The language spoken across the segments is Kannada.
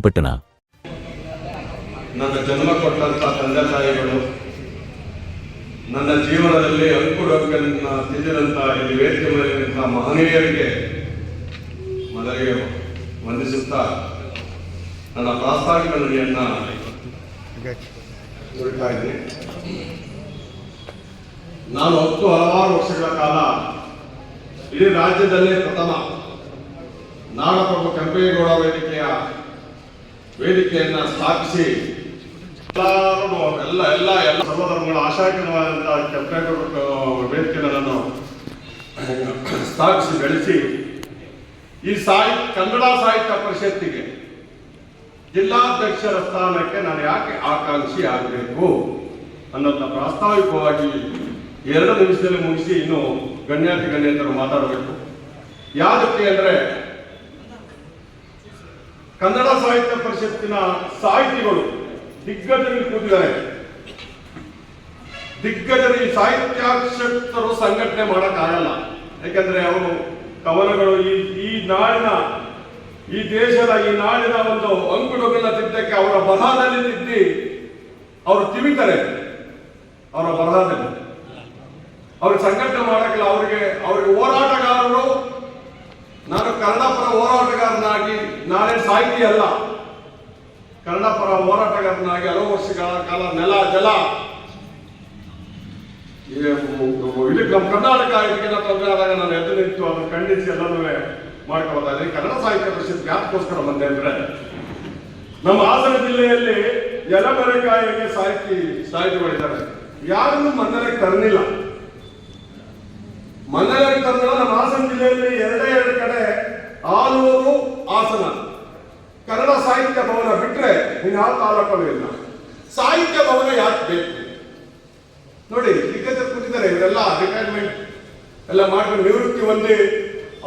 ಪಟ್ಟಣ. ನನ್ನ ಜನ್ಮ ಕೊಟ್ಟಂತ ತಂದೆ ತಾಯಿಗಳು, ನನ್ನ ಜೀವನದಲ್ಲಿ ಅಂಕುಡೊಂಕನ್ನು ತಿದ್ದಿದಂಥ ಈ ವೇದಿಕೆ ಮೇಲಿನ ಮಹನೀಯರಿಗೆ ಮೊದಲಿಗೆ ವಂದಿಸುತ್ತಾ ನನ್ನ ಪ್ರಾಸ್ತಾವಿಕ ನುಡಿಯನ್ನು ನುಡಿತಾ ಇದ್ದೀನಿ. ನಾನು ಹಲವಾರು ವರ್ಷಗಳ ಕಾಲ ಇಡೀ ರಾಜ್ಯದಲ್ಲೇ ಪ್ರಥಮ ನಾಡಪ್ರಭು ಕೆಂಪೇಗೌಡ ವೇದಿಕೆಯನ್ನು ಸ್ಥಾಪಿಸಿ ಎಲ್ಲ ಸರ್ವಧರ್ಮಗಳ ಆಶಾಕರವಾದಂತಹ ಕೆಂಪೇಗೌಡ ವೇದಿಕೆಯನ್ನು ಸ್ಥಾಪಿಸಿ ಬೆಳೆಸಿ ಈ ಕನ್ನಡ ಸಾಹಿತ್ಯ ಪರಿಷತ್ತಿಗೆ ಜಿಲ್ಲಾಧ್ಯಕ್ಷರ ಸ್ಥಾನಕ್ಕೆ ನಾನು ಯಾಕೆ ಆಕಾಂಕ್ಷಿ ಆಗಬೇಕು ಅನ್ನೋದನ್ನ ಪ್ರಾಸ್ತಾವಿಕವಾಗಿ 2 ನಿಮಿಷದಲ್ಲಿ ಮುಗಿಸಿ ಇನ್ನು ಗಣ್ಯಂತರು ಮಾತಾಡಬೇಕು. ಯಾವುದಕ್ಕೆ ಅಂದರೆ ಕನ್ನಡ ಸಾಹಿತ್ಯ ಪರಿಷತ್ತಿನ ಸಾಹಿತಿಗಳು ದಿಗ್ಗಜರಿಗೆ ಕೂತಿದ್ದಾರೆ. ದಿಗ್ಗಜರು ಈ ಸಾಹಿತ್ಯಾಸಕ್ತರು ಸಂಘಟನೆ ಮಾಡೋಕ್ಕಾಗಲ್ಲ. ಯಾಕಂದ್ರೆ ಅವರು ಕವನಗಳು ಈ ನಾಡಿನ, ಈ ದೇಶದ, ಈ ನಾಡಿನ ಒಂದು ಅಂಕುಡೊಂಕನ್ನ ತಿದ್ದಕ್ಕೆ ಅವರ ಬರಹದಲ್ಲಿ ತಿದ್ದಿ ಅವರು ತಿವಿತಾರೆ. ಅವರ ಬರಹದಲ್ಲಿ ಅವ್ರಿಗೆ ಸಂಘಟನೆ ಮಾಡಕ್ಕಿಲ್ಲ. ಅವ್ರಿಗೆ ಹೋರಾಟಗಾರರು, ನಾನು ಕನ್ನಡ ಪರ ಹೋರಾಟಗಾರನಾಗಿ, ನಾನೇ ಸಾಹಿತಿ ಅಲ್ಲ, ಕನ್ನಡ ಪರ ಹೋರಾಟಗಾರನಾಗಿ ಹಲವು ವರ್ಷಗಳ ಕಾಲ ನೆಲ ಜಲ ಇಲ್ಲಿ ನಮ್ಮ ಕರ್ನಾಟಕ ಇದಕ್ಕೆಲ್ಲ ತೊಂದರೆ ಆದಾಗ ನಾನು ಎದ್ದು ನಿಂತು ಅದನ್ನು ಖಂಡಿಸಿ ಎಲ್ಲನೂ ಮಾಡ್ಕೊಳ್ತಾ ಇದ್ದೀನಿ. ಕನ್ನಡ ಸಾಹಿತ್ಯ ಪರಿಷತ್ ಯಾಕೋಸ್ಕರ ಬಂದೆ ಅಂದ್ರೆ, ನಮ್ಮ ಹಾಸನ ಜಿಲ್ಲೆಯಲ್ಲಿ ಎಲೆಮರೆಕಾಯಿಗೆ ಸಾಹಿತಿಗಳಿದ್ದಾರೆ. ಯಾರನ್ನು ಮನ್ನಲೆಗೆ ತರಲಿಲ್ಲ. ಮನ್ನಲೆಗೆ ತಂದ್ರೆ ನಮ್ಮ ಹಾಸನ ಜಿಲ್ಲೆಯಲ್ಲಿ 2 ಕಡೆ ಆಲೂರು, ಹಾಸನ ಕನ್ನಡ ಸಾಹಿತ್ಯ ಭವನ ಬಿಟ್ರೆ ಇನ್ಯಾವ ತಾಲೂಕಲ್ಲೂ ಇಲ್ಲ. ಸಾಹಿತ್ಯ ಭವನ ಯಾಕೆ ಬೇಕು ನೋಡಿ. ದಿಗ್ಗಜರು ಕೂತಿದ್ದಾರೆ, ಇವರೆಲ್ಲ ರಿಟೈರ್ಮೆಂಟ್ ಎಲ್ಲ ಮಾಡ್ಕೊಂಡು ನಿವೃತ್ತಿ ಹೊಂದಿ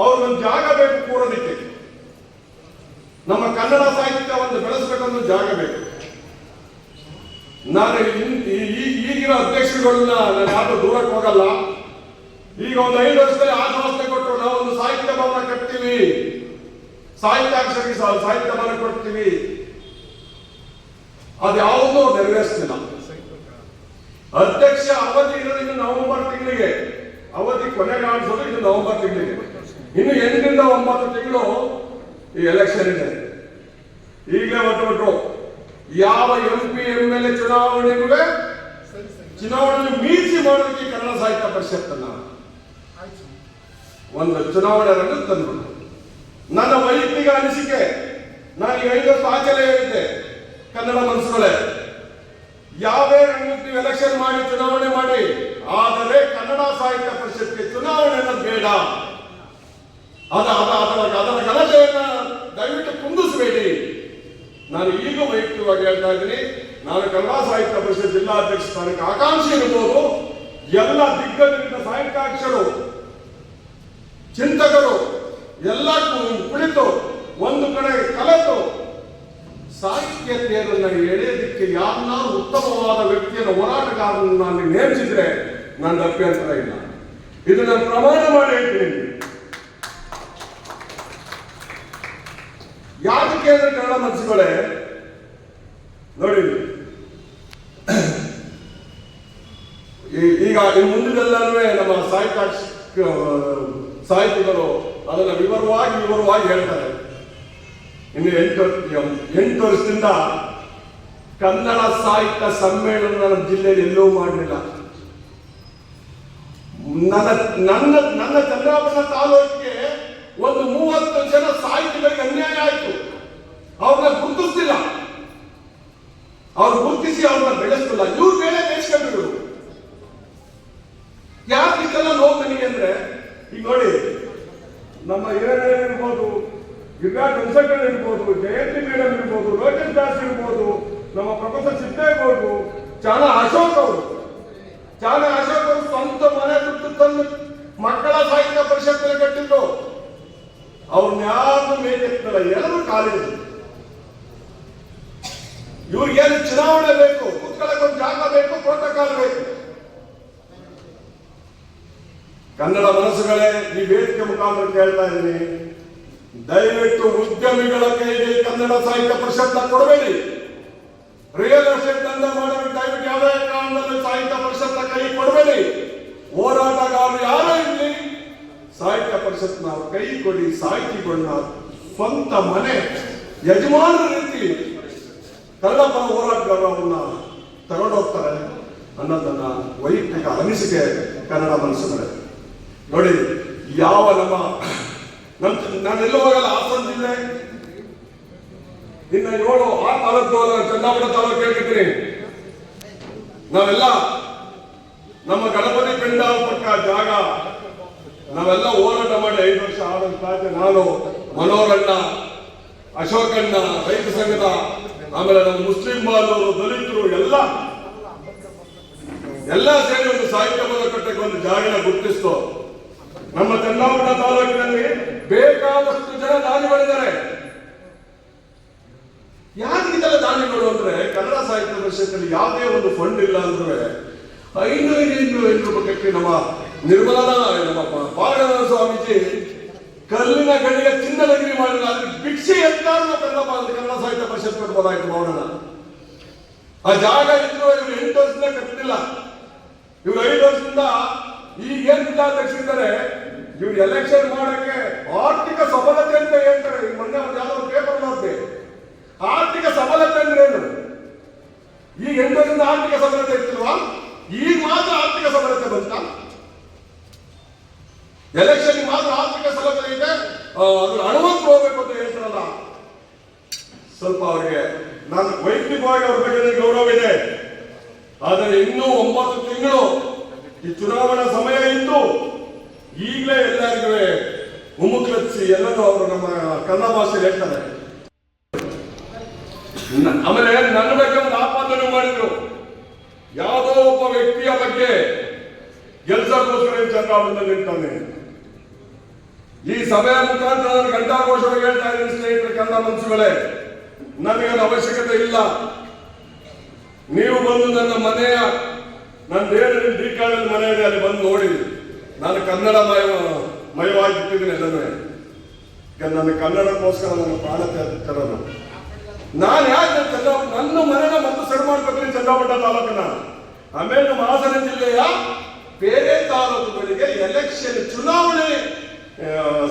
ಅವ್ರಿಗೊಂದು ಜಾಗ ಬೇಕು ಕೂರೋದಿಕ್ಕೆ. ನಮ್ಮ ಕನ್ನಡ ಸಾಹಿತ್ಯ ಒಂದು ಬೆಳೆಸಬೇಕಂದ್ರೆ ಜಾಗ ಬೇಕು. ನಾನು ಈಗಿನ ಅಧ್ಯಕ್ಷರುಗಳನ್ನ ನಾನು ಯಾರು ದೂರಕ್ಕೆ ಹೋಗಲ್ಲ. ಈಗ ಒಂದು 5 ವರ್ಷದಲ್ಲಿ ಆಶ್ವಾಸನೆ ಕೊಟ್ಟರು, ನಾವು ಒಂದು ಸಾಹಿತ್ಯ ಭವನ ಕಟ್ತೀವಿ, ಸಾಹಿತ್ಯಾಕ್ಷರಿಗೆ ಸಾಹಿತ್ಯ ಭವನ ಕೊಡ್ತೀವಿ. ಅದ್ಯಾವುದೂ ನೆರವೇರಿಸ್ತಿಲ್ಲ. ಅಧ್ಯಕ್ಷ ಅವಧಿ ಇರೋದು ಇನ್ನು ನವೆಂಬರ್ ತಿಂಗಳಿಗೆ, ಅವಧಿ ಕೊನೆಗಾಣಿಸೋದು ಇನ್ನು ನವೆಂಬರ್ ತಿಂಗಳಿಗೆ. ಇನ್ನು 8 ರಿಂದ 9 ತಿಂಗಳು ಈ ಎಲೆಕ್ಷನ್ ಇದೆ. ಈಗಲೇ ಹೊರಟುಬಿಟ್ರು. ಯಾವ MP MLA ಚುನಾವಣೆ ಮೀಸಿ ಮಾಡೋದಕ್ಕೆ ಕನ್ನಡ ಸಾಹಿತ್ಯ ಪರಿಷತ್ತನ್ನ ಒಂದು ಚುನಾವಣೆ ತಂದ್ಬಿಟ್ಟು ನನ್ನ ವೈಯಕ್ತಿಕ ಅನಿಸಿಕೆ, ನಾನು 5 ವರ್ಷ ಆಚರಣೆ ಹೇಳಿದ್ದೆ, ಕನ್ನಡ ಮನಸ್ಸುಗಳೇ, ಯಾವೇ ನೀವು ಎಲೆಕ್ಷನ್ ಮಾಡಿ ಚುನಾವಣೆ ಮಾಡಿ, ಆದರೆ ಕನ್ನಡ ಸಾಹಿತ್ಯ ಪರಿಷತ್ಗೆ ಚುನಾವಣೆ ಅನ್ನೋದು ಬೇಡ. ಅದರ ಘನತೆಯನ್ನ ದಯವಿಟ್ಟು ಕುಂದಿಸಬೇಡಿ. ನಾನು ಈಗ ವೈಯಕ್ತಿಕವಾಗಿ ಹೇಳ್ತಾ ಇದ್ದೀನಿ, ನಾನು ಕನ್ನಡ ಸಾಹಿತ್ಯ ಪರಿಷತ್ ಜಿಲ್ಲಾಧ್ಯಕ್ಷ ಸ್ಥಾನಕ್ಕೆ ಆಕಾಂಕ್ಷಿ ಇರಬಹುದು. ಎಲ್ಲ ದಿಗ್ಗಜರಿಂದ ಸಾಹಿತ್ಯಾಕ್ಷರು, ಚಿಂತಕರು ಎಲ್ಲ ಕುಳಿತು ಒಂದು ಕಡೆ ಕಲೆತು ಸಾಹಿತ್ಯತೆಯನ್ನು ಎಳೆಯೋದಕ್ಕೆ ಯಾರನ್ನಾರು ಉತ್ತಮವಾದ ವ್ಯಕ್ತಿಯನ್ನು, ಹೋರಾಟಗಾರರನ್ನು ನಾನು ನೇಮಿಸಿದ್ರೆ ನನ್ನ ಅಭ್ಯಂತರ ಇಲ್ಲ. ಇದು ನಾನು ಪ್ರಮಾಣ ಮಾಡಿ ಹೇಳ್ತೀನಿ. ಯಾಕೆ ಅಂದ್ರೆ ಕನ್ನಡ ಮನಸ್ಸುಗಳೇ ನೋಡಿ, ಈಗ ಮುಂದಿನೆಲ್ಲವೇ ನಮ್ಮ ಸಾಹಿತಿಗಳು ಅದನ್ನು ವಿವರವಾಗಿ ಹೇಳ್ತಾರೆ. ಇನ್ನು 8 ವರ್ಷದಿಂದ ಕನ್ನಡ ಸಾಹಿತ್ಯ ಸಮ್ಮೇಳನ ನಮ್ಮ ಜಿಲ್ಲೆಯಲ್ಲಿ ಎಲ್ಲೂ ಮಾಡಲಿಲ್ಲ. ನನ್ನ ಚಂದ್ರಾಪುರ ತಾಲೂಕಿಗೆ ಒಂದು 30 ಜನ ಸಾಹಿತಿಗಳಿಗೆ ಅನ್ಯಾಯ ಆಯಿತು. ಅವ್ರನ್ನ ಗುರುತಿಸ್ತಿಲ್ಲ, ಅವ್ರು ಗುರುತಿಸಿ ಅವ್ರನ್ನ ಬೆಳೆಸ್ತಿಲ್ಲ. ಇವ್ರು ಬೇರೆ ಬೆಳೆಸ್ಕೊಂಡಿದ್ರು. ಯಾಕೆ ಇಷ್ಟೆಲ್ಲ ನೋವು ನನಗೆ ಅಂದ್ರೆ, ಈಗ ನೋಡಿ, ನಮ್ಮ ಹಿರೇನಯ್ಯ ಇರ್ಬೋದು, ಗಿರಿಜಾ ಕನ್ಸಲ್ಟೆಂಟ್ ಇರ್ಬೋದು, ಜಯಂತಿ ಮೇಡಮ್ ಇರ್ಬೋದು, ಲೋಕೇಶ್ ದಾಸ್ ಇರ್ಬೋದು, ನಮ್ಮ ಪ್ರೊಫೆಸರ್ ಸಿದ್ದೇಗೌಡರು, ಚಾಣ ಅಶೋಕ್ ಅವರು ಸ್ವಂತ ಮನೆ ಬಿಟ್ಟು ತಂದು ಮಕ್ಕಳ ಸಾಹಿತ್ಯ ಪರಿಷತ್ ಕಟ್ಟಿದ್ರು. ಅವ್ರನ್ನ ಯಾರು ಮೇಲೆತ್ತಲ್ಲ, ಎಲ್ಲರೂ ಕಾಲೇಜು. ಇವ್ರಿಗೇನು ಚುನಾವಣೆ ಬೇಕು, ಕೂತ್ಕೊಳ್ಳಕ್ಕೆ ಒಂದು ಜಾಗ ಬೇಕು, ಪ್ರೋಟೋಕಾಲ್ ಬೇಕು. ಕನ್ನಡ ಮನಸ್ಸುಗಳೇ, ಈ ವೇದಿಕೆ ಮುಖಾಂತರ ಕೇಳ್ತಾ ಇದ್ದೀನಿ, ದಯವಿಟ್ಟು ಉದ್ಯಮಿಗಳ ಕೈಗೆ ಕನ್ನಡ ಸಾಹಿತ್ಯ ಪರಿಷತ್ನ ಕೊಡಬೇಡಿ. ರಿಯಲ್ ಎಸ್ಟೇಟ್ ದಂಧೆ ಮಾಡೋದು ದಯವಿಟ್ಟು ಯಾವುದೇ ಕಾರಣದಲ್ಲಿ ಸಾಹಿತ್ಯ ಪರಿಷತ್ನ ಕೈ ಕೊಡಬೇಡಿ. ಹೋರಾಟಗಾರರು ಯಾರೇ ಇರಲಿ ಸಾಹಿತ್ಯ ಪರಿಷತ್ನ ಕೈ ಕೊಡಿ. ಸಾಹಿತಿಗಳನ್ನ ಸ್ವಂತ ಮನೆ ಯಜಮಾನರ ರೀತಿ ಕನ್ನಡ ಪರ ಹೋರಾಟಗಾರರನ್ನ ತಗೊಂಡೋಗ್ತಾರೆ ಅನ್ನೋದನ್ನ ವೈಯಕ್ತಿಕ ಅನಿಸಿಕೆ ಕನ್ನಡ ಮನಸ್ಸಿನಲ್ಲಿ ನೋಡಿ. ಯಾವ ನಾನೆಲ್ಲೂ ಹೋಗಲ್ಲ. ಹಾಸನ ಜಿಲ್ಲೆ ಇನ್ನ 7 ತಾಲೂಕು ಚಂದಾಪುರ ತಾಲೂಕು ಹೇಳ್ತಿದ್ದೀನಿ. ನಾವೆಲ್ಲ ನಮ್ಮ ಗಣಪತಿ ಪೆಂಡಾಲ್ ಪಕ್ಕ ಜಾಗ ನಾವೆಲ್ಲ ಹೋರಾಟ ಮಾಡಿ 5 ವರ್ಷ ಆಡಳಿತ. ನಾನು ಮನೋರಣ್ಣ, ಅಶೋಕಣ್ಣ, ರೈತ ಸಂಘದ, ಆಮೇಲೆ ನಮ್ಮ ಮುಸ್ಲಿಂ ಬಾಂಧವರು, ದಲಿತರು ಎಲ್ಲ ಸೇರಿ ಒಂದು ಸಾಹಿತ್ಯ ಮಾರುಕಟ್ಟೆಗೆ ಒಂದು ಜಾಗನ ಗುರುತಿಸ್ತು. ನಮ್ಮ ಚಂದಾಪುರ ತಾಲೂಕಿನಲ್ಲಿ ಬೇಕಾದಷ್ಟು ಜನ ದಾನಿಗಳಿದ್ದಾರೆ. ಯಾರಿಗಿದೆಲ್ಲ ದಾನಿಗಳು ಅಂದ್ರೆ ಕನ್ನಡ ಸಾಹಿತ್ಯ ಪರಿಷತ್ತಲ್ಲಿ ಯಾವುದೇ ಒಂದು ಫಂಡ್ ಇಲ್ಲ ಅಂದ್ರೆ 500 ರೂಪಾಯಿ ನಮ್ಮ ನಿರ್ಮಲಾ ನಮ್ಮ ಪಾಲ್ಗಣ ಸ್ವಾಮೀಜಿ ಕಲ್ಲಿನ ಗಡಿಗೆ ಚಿನ್ನದಗಿರಿ ಮಾಡಿಲ್ಲ. ಅದಕ್ಕೆ ಭಿಕ್ಷೆ ಎತ್ತಾರು ಕನ್ನಡ ಸಾಹಿತ್ಯ ಪರಿಷತ್ ಕೊಡ್ಬೋದಾಯ್ತು ಮಾಡೋಣ. ಆ ಜಾಗ ಇದ್ರು ಇವ್ರು 8 ವರ್ಷದಿಂದ ಕಟ್ಟಿಲ್ಲ. ಇವ್ರು 5 ವರ್ಷದಿಂದ ಈಗ ಏನ್ ಜಿಲ್ಲಾಧ್ಯಕ್ಷರಿದ್ದಾರೆ. ಇವ್ರು ಎಲೆಕ್ಷನ್ ಮಾಡಕ್ಕೆ ಆರ್ಥಿಕ ಸಬಲತೆ ಅಂತ ಹೇಳ್ತಾರೆ. ಈಗ ಮೊನ್ನೆ ಒಂದು ಯಾವ್ದೋ ಪೇಪರ್ ನೋಡ್ದೆ. ಆರ್ಥಿಕ ಸಬಲತೆ ಅಂದ್ರೆ ಏನು? ಈಗ 8 ವರ್ಷದಿಂದ ಆರ್ಥಿಕ ಸಬಲತೆ ಇರ್ತಿಲ್ವಾ? ಈಗ ಮಾತ್ರ ಆರ್ಥಿಕ ಸಬಲತೆ ಬಂತ. ಎಲೆಕ್ಷನ್ ಮಾತ್ರ ಆರ್ಥಿಕ ಸಬಲತೆ ಇದೆ, ಅದ್ರ ಅಣುವಂತ ಹೋಗ್ಬೇಕು ಅಂತ ಹೇಳ್ತಾರಲ್ಲ. ಸ್ವಲ್ಪ ಅವ್ರಿಗೆ ನಾನು ವೈಯಕ್ತಿಕವಾಗಿ ಅವ್ರ ಬಗ್ಗೆ ಗೌರವ ಇದೆ. ಆದರೆ ಇನ್ನೂ 9 ತಿಂಗಳು ಈ ಚುನಾವಣಾ ಸಮಯ ಇದ್ದು ಈಗಲೇ ಎಲ್ಲರಿಗೂ ಮುಮ್ಮುಕ್ಕಿಸಿ ಎಲ್ಲರೂ ಅವರು ನಮ್ಮ ಕನ್ನಡ ಭಾಷೆಯಲ್ಲಿ ಹೇಳ್ತಾರೆ. ಆಮೇಲೆ ನನ್ನ ಬಗ್ಗೆ ಒಂದು ಆಪಾದನೆ ಮಾಡಿದ್ರು. ಯಾವುದೋ ಒಬ್ಬ ವ್ಯಕ್ತಿಯ ಬಗ್ಗೆ ಕೆಲಸಕ್ಕೋಸ್ಕರ ಚಂದ್ರಾವಣದಲ್ಲಿ ನಿಂತಾನೆ. ಈ ಸಭೆಯ ಮುಖಾಂತರ ನಾನು ಘಂಟಾಘೋಷವಾಗಿ ಹೇಳ್ತಾ ಇದ್ದೀನಿ ಸ್ನೇಹಿತರೆ, ಕನ್ನಡ ಮನಸ್ಸುಗಳೇ, ನನಗೇನು ಅವಶ್ಯಕತೆ ಇಲ್ಲ. ನೀವು ಬಂದು ನನ್ನ ಮನೆಯ ನಂದೇನು ಡಿಕಾಳಲ್ಲಿ ಮನೆ ಇದೆ ಅಲ್ಲಿ ಬಂದು ನೋಡಿ. ನಾನು ಕನ್ನಡ ಮಯವಾಗಿಟ್ಟಿದ್ದೀನಿ ಎಲ್ಲವೇ. ನನ್ನ ಕನ್ನಡಕ್ಕೋಸ್ಕರ ನನ್ನ ಪ್ರಾಣ ತರೋದು. ನಾನು ಯಾಕೆ ನನ್ನ ಮನೆನ ಮೊದಲು ಸರಿ ಮಾಡ್ಕೊತೀನಿ ಚಂದ್ರಾಪುರ ತಾಲೂಕನ್ನ. ಆಮೇಲೆ ನಮ್ಮ ಹಾಸನ ಜಿಲ್ಲೆಯ ಬೇರೆ ತಾಲೂಕುಗಳಿಗೆ ಎಲೆಕ್ಷನ್ ಚುನಾವಣೆ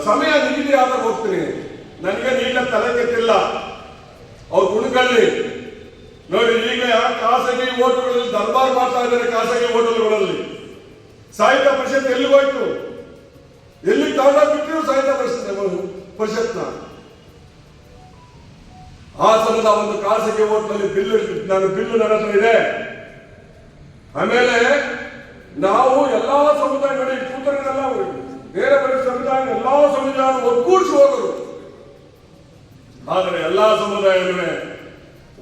ಸಮಯ ನಿಗದಿ ಆದಾಗ ಹೋಗ್ತೀನಿ. ನನಗೆ ನೀಟಾಗಿ ತಲೆ ಕೆಟ್ಟಿಲ್ಲ. ಅವ್ರು ಕುಣ್ಕಳ್ಳಿ ನೋಡಿ. ಈಗ ಖಾಸಗಿ ಹೋಟೆಲ್ಗಳಲ್ಲಿ ದರ್ಬಾರ್ ಮಾಡ್ತಾ ಇದ್ದಾರೆ. ಖಾಸಗಿ ಹೋಟೆಲ್ಗಳಲ್ಲಿ ಸಾಹಿತ್ಯ ಪರಿಷತ್ ಎಲ್ಲಿಗೆ ಹೋಯ್ತು? ಎಲ್ಲಿಗೆ ತಗೊಂಡೋಗ್ಬಿಟ್ಟಿರು ಸಾಹಿತ್ಯ ಪರಿಷತ್ನ? ಹಾಸನದ ಒಂದು ಖಾಸಗಿ ಹೋಟೆಲ್ ಬಿಲ್ಲು ನನ್ನ ಹತ್ರ ಇದೆ. ಆಮೇಲೆ ನಾವು ಎಲ್ಲಾ ಸಮುದಾಯಗಳು ಕೂತರೆಲ್ಲ ಬೇರೆ ಬೇರೆ ಸಮುದಾಯ ಎಲ್ಲಾ ಸಮುದಾಯ ಒಗ್ಗೂಡಿಸಿ ಹೋಗರು. ಆದರೆ ಎಲ್ಲಾ ಸಮುದಾಯವೇ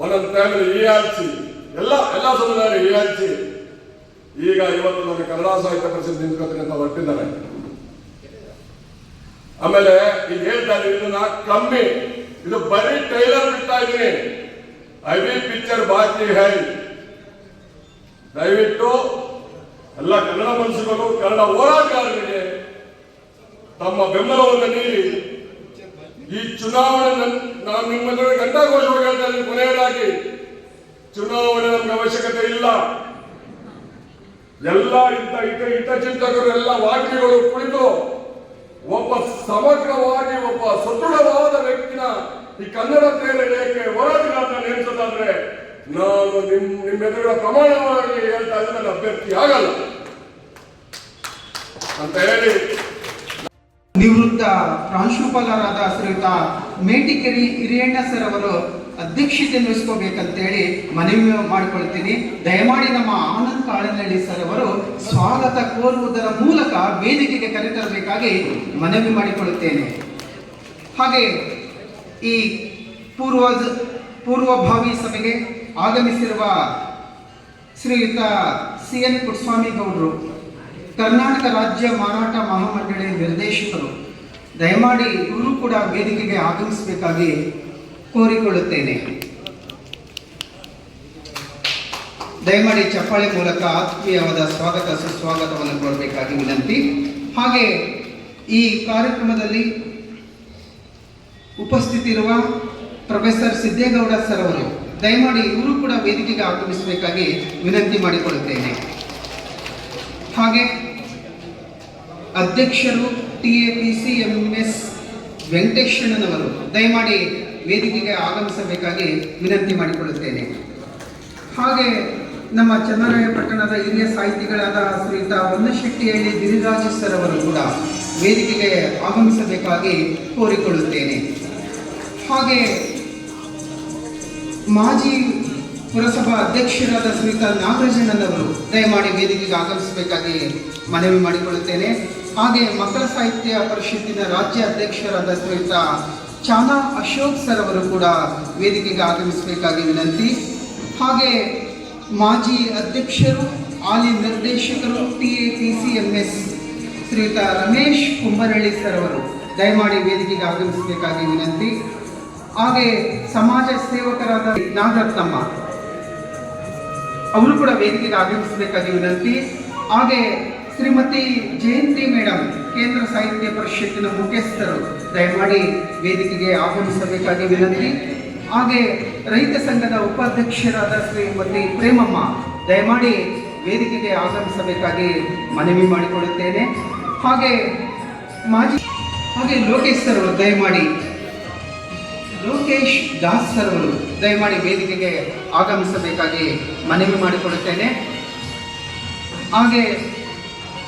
ಒಂದೊಂದು ಟೈಮಲ್ಲಿ ಹೀಯಾಳಿಸಿ ಎಲ್ಲ ಸಮುದಾಯ ಹೀಯಾಳಿಸಿ ಈಗ ಇವತ್ತು ನನ್ನ ಕನ್ನಡ ಸಾಹಿತ್ಯ ಪರಿಷತ್ ನಿಂತ್ಕೊತೀನಿ ಅಂತ ಹೊರಟಿದ್ದಾರೆ. ಆಮೇಲೆ ಈಗ ಹೇಳ್ತಾರೆ ಇದನ್ನ ಕಮ್ಮಿ, ಇದು ಬರೀ ಟ್ರೈಲರ್ ಬಿಡ್ತಾ ಇದ್ದೀನಿ. ಅಭಿ ಪಿಕ್ಚರ್ ಬಾಕಿ ಹೈ. ದಯವಿಟ್ಟು ಎಲ್ಲ ಕನ್ನಡ ಮನಸ್ಸುಗಳು, ಕನ್ನಡ ಹೋರಾಟಗಾರರಿಗೆ ತಮ್ಮ ಬೆಂಬಲವನ್ನು ನೀಡಿ ಈ ಚುನಾವಣೆ ನಾನು ನಿಮ್ಮ ಘಂಟಾಘೋಷವಾಗಿ ಹೇಳ್ತಾ ಇದ್ದೀನಿ. ಕೊನೆಯದಾಗಿ ಚುನಾವಣೆ ನಮ್ಗೆ ಅವಶ್ಯಕತೆ ಇಲ್ಲ. ಎಲ್ಲ ಹಿತಚಿಂತಕರು ಎಲ್ಲ ವಾಗ್ಮಿಗಳು ಕುಳಿತು ಒಬ್ಬ ಸಮಗ್ರವಾಗಿ ಒಬ್ಬ ಸದೃಢವಾದ ವ್ಯಕ್ತಿನ ಈ ಕನ್ನಡ ಪ್ರೇರಣೆಗೆ ಹೋರಾಟಗಾರನ ನೇಮಿಸೋದಾದ್ರೆ ನಾನು ನಿಮ್ಮ ಎದುರುಗಳ ಪ್ರಮಾಣವಾಗಿ ಹೇಳ್ತಾ ಇದ್ದರೆ ನನ್ನ ಅಭ್ಯರ್ಥಿ ಆಗಲ್ಲ ಅಂತ ಹೇಳಿ ನಿವೃತ್ತ ಪ್ರಾಂಶುಪಾಲರಾದ ಶ್ರೀಯುತ ಮೇಟಿಕೆರಿ ಹಿರಿಯಣ್ಣ ಸರ್ ಅವರು ಅಧ್ಯಕ್ಷತೆ ವಹಿಸ್ಕೋಬೇಕಂತೇಳಿ ಮನವಿ ಮಾಡಿಕೊಳ್ತೀನಿ. ದಯಮಾಡಿ ನಮ್ಮ ಆನಂದ್ ಕಾಳನಹಳ್ಳಿ ಸರ್ ಅವರು ಸ್ವಾಗತ ಕೋರುವುದರ ಮೂಲಕ ವೇದಿಕೆಗೆ ಕರೆತರಬೇಕಾಗಿ ಮನವಿ ಮಾಡಿಕೊಳ್ಳುತ್ತೇನೆ. ಹಾಗೆ ಈ ಪೂರ್ವಭಾವಿ ಸಭೆಗೆ ಆಗಮಿಸಿರುವ ಶ್ರೀಯುತ CN ಪುಟ್ಟಸ್ವಾಮಿ ಗೌಡರು, ಕರ್ನಾಟಕ ರಾಜ್ಯ ಮಾರಾಟ ಮಹಾಮಂಡಳಿ ನಿರ್ದೇಶಕರು, ದಯಮಾಡಿ ಇವರು ಕೂಡ ವೇದಿಕೆಗೆ ಆಗಮಿಸಬೇಕಾಗಿ ಕೋರಿಕೊಳ್ಳುತ್ತೇನೆ. ದಯಮಾಡಿ ಚಪ್ಪಾಳೆ ಮೂಲಕ ಆತ್ಮೀಯವಾದ ಸ್ವಾಗತ ಸುಸ್ವಾಗತವನ್ನು ಕೋರಬೇಕಾಗಿ ವಿನಂತಿ. ಹಾಗೆ ಈ ಕಾರ್ಯಕ್ರಮದಲ್ಲಿ ಉಪಸ್ಥಿತಿರುವ ಪ್ರೊಫೆಸರ್ ಸಿದ್ದೇಗೌಡ ಸರ್ ಅವರು ದಯಮಾಡಿ ಇವರು ಕೂಡ ವೇದಿಕೆಗೆ ಆಗಮಿಸಬೇಕಾಗಿ ವಿನಂತಿ ಮಾಡಿಕೊಳ್ಳುತ್ತೇನೆ. ಹಾಗೆ ಅಧ್ಯಕ್ಷರು TAPCMS ವೆಂಕಟೇಶಣ್ಣನವರು ದಯಮಾಡಿ ವೇದಿಕೆಗೆ ಆಗಮಿಸಬೇಕಾಗಿ ವಿನಂತಿ ಮಾಡಿಕೊಳ್ಳುತ್ತೇನೆ. ಹಾಗೆ ನಮ್ಮ ಚನ್ನರಾಯಪಟ್ಟಣದ ಹಿರಿಯ ಸಾಹಿತಿಗಳಾದ ಶ್ರೀಯುತ ಹೊನ್ನಶೆಟ್ಟಿಹಳ್ಳಿ ಗಿರಿರಾಜ ಸರ್ ಅವರು ಕೂಡ ವೇದಿಕೆಗೆ ಆಗಮಿಸಬೇಕಾಗಿ ಕೋರಿಕೊಳ್ಳುತ್ತೇನೆ. ಹಾಗೆ ಮಾಜಿ ಪುರಸಭಾ ಅಧ್ಯಕ್ಷರಾದ ಶ್ರೀಯುತ ನಾಗರಾಜಣ್ಣನವರು ದಯಮಾಡಿ ವೇದಿಕೆಗೆ ಆಗಮಿಸಬೇಕಾಗಿ ಮನವಿ ಮಾಡಿಕೊಳ್ಳುತ್ತೇನೆ. ಹಾಗೆ ಮಕ್ಕಳ ಸಾಹಿತ್ಯ ಪರಿಷತ್ತಿನ ರಾಜ್ಯ ಅಧ್ಯಕ್ಷರಾದ ಶ್ರೀಯುತ ಚಾನಾ ಅಶೋಕ್ ಸರ್ ಅವರು ಕೂಡ ವೇದಿಕೆಗೆ ಆಗಮಿಸಬೇಕಾಗಿ ವಿನಂತಿ. ಹಾಗೆ ಮಾಜಿ ಅಧ್ಯಕ್ಷರು ಹಾಲಿ ನಿರ್ದೇಶಕರು TAPCMS ಶ್ರೀಯುತ ರಮೇಶ್ ಕುಂಬರಳ್ಳಿ ಸರ್ ಅವರು ದಯಮಾಡಿ ವೇದಿಕೆಗೆ ಆಗಮಿಸಬೇಕಾಗಿ ವಿನಂತಿ. ಹಾಗೆ ಸಮಾಜ ಸೇವಕರಾದ ನಾಗರತ್ನಮ್ಮ ಅವರು ಕೂಡ ವೇದಿಕೆಗೆ ಆಗಮಿಸಬೇಕಾಗಿ ವಿನಂತಿ. ಹಾಗೆ ಶ್ರೀಮತಿ ಜಯಂತಿ ಮೇಡಮ್ ಕೇಂದ್ರ ಸಾಹಿತ್ಯ ಪರಿಷತ್ತಿನ ಮುಖ್ಯಸ್ಥರು ದಯಮಾಡಿ ವೇದಿಕೆಗೆ ಆಗಮಿಸಬೇಕಾಗಿ ವಿನಂತಿ. ಹಾಗೆ ರೈತ ಸಂಘದ ಉಪಾಧ್ಯಕ್ಷರಾದ ಶ್ರೀಮತಿ ಪ್ರೇಮಮ್ಮ ದಯಮಾಡಿ ವೇದಿಕೆಗೆ ಆಗಮಿಸಬೇಕಾಗಿ ಮನವಿ ಮಾಡಿಕೊಳ್ಳುತ್ತೇನೆ. ಹಾಗೆ ಲೋಕೇಶ್ ಸರ್ ಅವರು ದಯಮಾಡಿ ಲೋಕೇಶ್ ದಾಸ್ ಸರ್ ಅವರು ದಯಮಾಡಿ ವೇದಿಕೆಗೆ ಆಗಮಿಸಬೇಕಾಗಿ ಮನವಿ ಮಾಡಿಕೊಳ್ಳುತ್ತೇನೆ. ಹಾಗೆ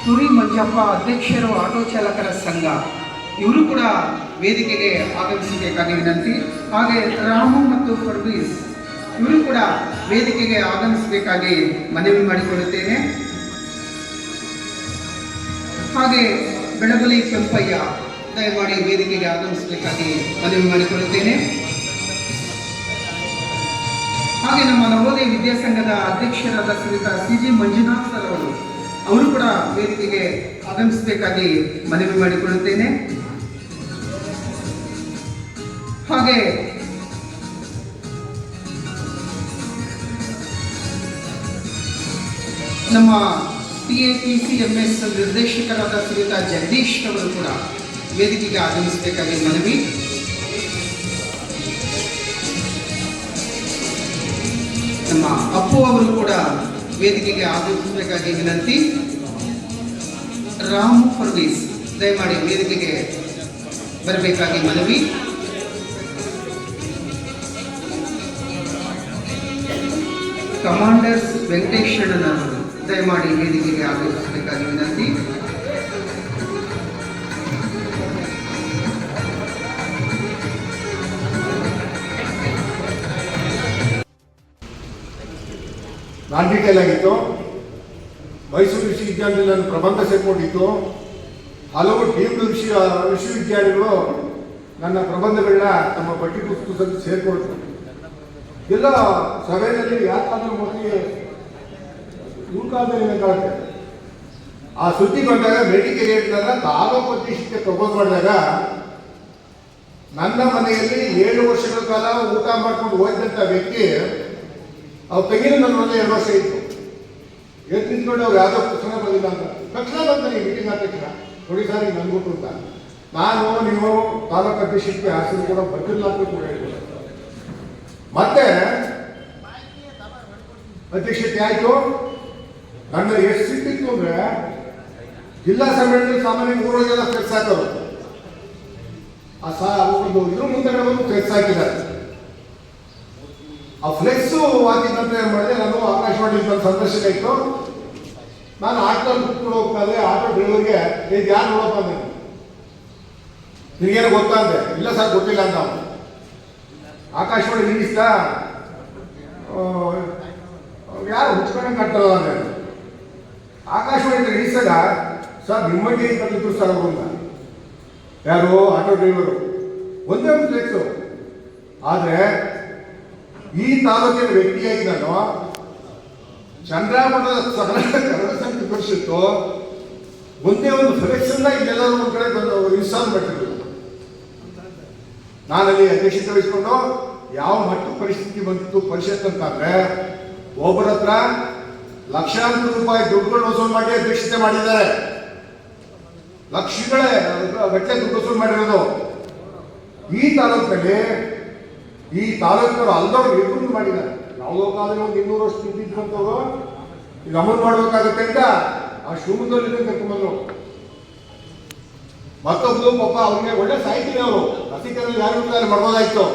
ತುರಿ ಮಂಜಪ್ಪ ಅಧ್ಯಕ್ಷರು ಆಟೋ ಚಾಲಕರ ಸಂಘ ಇವರು ಕೂಡ ವೇದಿಕೆಗೆ ಆಗಮಿಸಬೇಕಾಗಿ ವಿನಂತಿ. ಹಾಗೆ ರಾಮು ಮತ್ತು ಫರ್ಬೀಸ್ ಇವರು ಕೂಡ ವೇದಿಕೆಗೆ ಆಗಮಿಸಬೇಕಾಗಿ ಮನವಿ ಮಾಡಿಕೊಳ್ಳುತ್ತೇನೆ. ಹಾಗೆ ಬೆಳಗಲಿ ಕೆಂಪಯ್ಯ ದಯಮಾಡಿ ವೇದಿಕೆಗೆ ಆಗಮಿಸಬೇಕಾಗಿ ಮನವಿ ಮಾಡಿಕೊಳ್ಳುತ್ತೇನೆ. ಹಾಗೆ ನಮ್ಮ ನವೋದಯ ವಿದ್ಯಾಸಂಘದ ಅಧ್ಯಕ್ಷರಾದ ಶ್ರೀಯುತ CG ಮಂಜುನಾಥ್ ಸರ್ ಅವರು ಕೂಡ ವೇದಿಕೆಗೆ ಆಗಮಿಸಬೇಕಾಗಿ ಮನವಿ ಮಾಡಿಕೊಳ್ಳುತ್ತೇನೆ. ಹಾಗೆ ನಮ್ಮ TAPCMS ನಿರ್ದೇಶಕರಾದ ಶ್ರೀಯುತ ಜಗದೀಶ್ ಅವರು ಕೂಡ ವೇದಿಕೆಗೆ ಆಗಮಿಸಬೇಕಾಗಿ ಮನವಿ. ನಮ್ಮ ಅಪ್ಪು ಅವರು ಕೂಡ ವೇದಿಕೆಗೆ ಆಗಮಿಸಬೇಕಾಗಿ ವಿನಂತಿ. ರಾಮು ಫರ್ವೀಸ್ ದಯಮಾಡಿ ವೇದಿಕೆಗೆ ಬರಬೇಕಾಗಿ ಮನವಿ. ಕಮಾಂಡರ್ಸ್ ವೆಂಕಟೇಶಣ್ಣನವರು ದಯಮಾಡಿ ವೇದಿಕೆಗೆ ಆಗಮಿಸಬೇಕಾಗಿ ವಿನಂತಿ. ನಾನ್ ಡೀಟೇಲ್ ಆಗಿತ್ತು. ಮೈಸೂರು ವಿಶ್ವವಿದ್ಯಾಲಯದಲ್ಲಿ ನಾನು ಪ್ರಬಂಧ ಸೇರ್ಕೊಂಡಿತ್ತು. ಹಲವು ಡೀಮ್ಡ್ ವಿಶ್ವವಿದ್ಯಾಲಯಗಳು ನನ್ನ ಪ್ರಬಂಧಗಳನ್ನ ತಮ್ಮ ಪಠ್ಯ ಪುಸ್ತಕದಲ್ಲಿ ಸೇರ್ಕೊಳ್ತು. ಎಲ್ಲ ಸಭೆಯಲ್ಲಿ ಯಾಕಾದ್ರೂ ಮೊದಲಿಗೆ ಇವ್ಕಾದ್ರೆ ಏನಾಗುತ್ತೆ ಆ ಸುದ್ದಿ ಬಂದಾಗ ಮೆಡಿಕಲ್ ಏರಿಯಾದ ತಾಲೂಕು ಅಧ್ಯಕ್ಷಕ್ಕೆ ಪ್ರಪೋಸ್ ಮಾಡಿದಾಗ ನನ್ನ ಮನೆಯಲ್ಲಿ 7 ವರ್ಷಗಳ ಕಾಲ ಊಟ ಮಾಡ್ಕೊಂಡು ಹೋದಂಥ ವ್ಯಕ್ತಿ ಅವ್ರ ತೆಗಿನ ನನ್ನ ಮನೆ 2 ವರ್ಷ ಇತ್ತು. ಎದ್ದು ನಿಂತ್ಕೊಂಡು ಅವ್ರು ಯಾವುದೋ ಪುಸ್ತಕ ಬಂದಿಲ್ಲ ಅಂತ ತಕ್ಷಣ ಬಂತಾನೆ ಮೀಟಿಂಗ್ ಆದ ತಕ್ಷಣ ನೋಡಿ ಸರ್ ಈಗ ನನ್ಗೊಟ್ಟು ಅಂತ. ನಾನು ನೀವು ತಾಲೂಕು ಅಧ್ಯಕ್ಷಕ್ಕೆ ಹೆಸರು ಕೂಡ ಬರ್ತಿಲ್ಲ ಅಂತ ಕೂಡ ಹೇಳ್ಬೋದು. ಮತ್ತೆ ಅಧ್ಯಕ್ಷತೆ ಆಯ್ತು. ನನ್ನ ಎಷ್ಟು ಸಿಟ್ಟಿತ್ತು ಅಂದ್ರೆ ಜಿಲ್ಲಾ ಸಮ್ಮೇಳನದಲ್ಲಿ ಸಾಮಾನ್ಯ 3 ಜನ ಫ್ಲೆಕ್ಸ್ ಹಾಕೋರು. ಒಂದು ಇದ್ರ ಮುಂದಗಡೆ ಬಂದು ಫ್ಲೆಕ್ಸ್ ಹಾಕಿದ್ದಾರೆ. ಆ ಫ್ಲೆಕ್ಸು ಹಾಕಿದಂತೆ ಏನು ಮಾಡಿದೆ, ನಾನು ಆಕಾಶವಾಣಿ ಸಂದರ್ಶನ ಇತ್ತು. ನಾನು ಆಟೋಲ್ಲಿ ಕುತ್ಕೊಂಡು ಹೋಗ್ತಾಯಿದ್ದೆ. ಆಟೋ ಡ್ರೈವರ್ಗೆ ಇದು ಯಾರು ನೋಡಪ್ಪ ಅಂದೆ. ನಿನಗೇನು ಗೊತ್ತಾ ಅಂದೆ. ಇಲ್ಲ ಸರ್ ಗೊತ್ತಿಲ್ಲ ಅಂತ. ಆಕಾಶವಾಣಿ ನಿಲ್ಲಿಸ್ತಾ ಯಾರು ಹುಚ್ಕೊಂಡೆ ಕಟ್ತಾರ ಅಂದೆ. ಆಕಾಶವಾಣಿ ನಿಲ್ಲಿಸಿದಾಗ ಸರ್ ನಿಮ್ಮಂಗೆ ಕಟ್ಟಿದ್ರು ಸರ್ ಅವರು ಅಂತ. ಯಾರು ಆಟೋ ಡ್ರೈವರು ಒಂದೇ ಒಂದು ಫ್ಲೆಕ್ಸು. ಆದರೆ ಈ ತಾಲೂಕಿನ ವ್ಯಕ್ತಿಯಾಗಿ ನಾನು ಚಂದ್ರಾಪುರದ ಕನ್ನಡ ಸಂಘ ಪರಿಷತ್ತು ಒಂದೇ ಒಂದು ಫ್ಲೆಕ್ಸನ್ನ ಇಲ್ಲೆಲ್ಲರೂ ಒಂದು ಕಡೆ ಬಂದು ಇನ್ಸ್ಟಾಲ್ ಮಾಡಿದ್ರು. ನಾನಲ್ಲಿ ಅಧ್ಯಕ್ಷತೆ ವಹಿಸ್ಕೊಂಡು ಯಾವ ಮಟ್ಟ ಪರಿಸ್ಥಿತಿ ಬಂದಿತ್ತು ಪರಿಷತ್ ಅಂತಂದ್ರೆ ಒಬ್ಬರ ಹತ್ರ ಲಕ್ಷಾಂತರ ರೂಪಾಯಿ ದುಡ್ಡುಗಳು ವಸೂಲು ಮಾಡಿ ಅಧ್ಯಕ್ಷತೆ ಮಾಡಿದ್ದಾರೆ. ಲಕ್ಷಗಳೇ ಗಟ್ಟಲೆ ದುಡ್ಡು ವಸೂಲು ಮಾಡಿರೋದು. ಈ ತಾಲೂಕಲ್ಲಿ ಈ ತಾಲೂಕಿನವರು ಅಲ್ಲದವ್ರು ಎದುರು ಮಾಡಿದ್ದಾರೆ. ಯಾವುದೋ ಕಾಲದಲ್ಲಿ ಒಂದು 200 ವರ್ಷ ನಿಂತಿದ್ದಂಥವ್ರು ಈಗ ಅಮಲು ಮಾಡಬೇಕಾಗತ್ತೆ ಅಂತ ಆ ಶಿವಮೊಗ್ಗದಲ್ಲಿ ಕರ್ಕೊಂಡ್ಬಂದ್ರು. ಮತ್ತೊಬ್ರು ಪಾಪ ಅವ್ರಿಗೆ ಒಳ್ಳೆ ಸಾಹಿತ್ಯ ಅವರು ರಸಿಕರಲ್ಲಿ ಯಾರು ಅಲ್ಲಿ ಮಾಡ್ಬೋದಾಯ್ತು.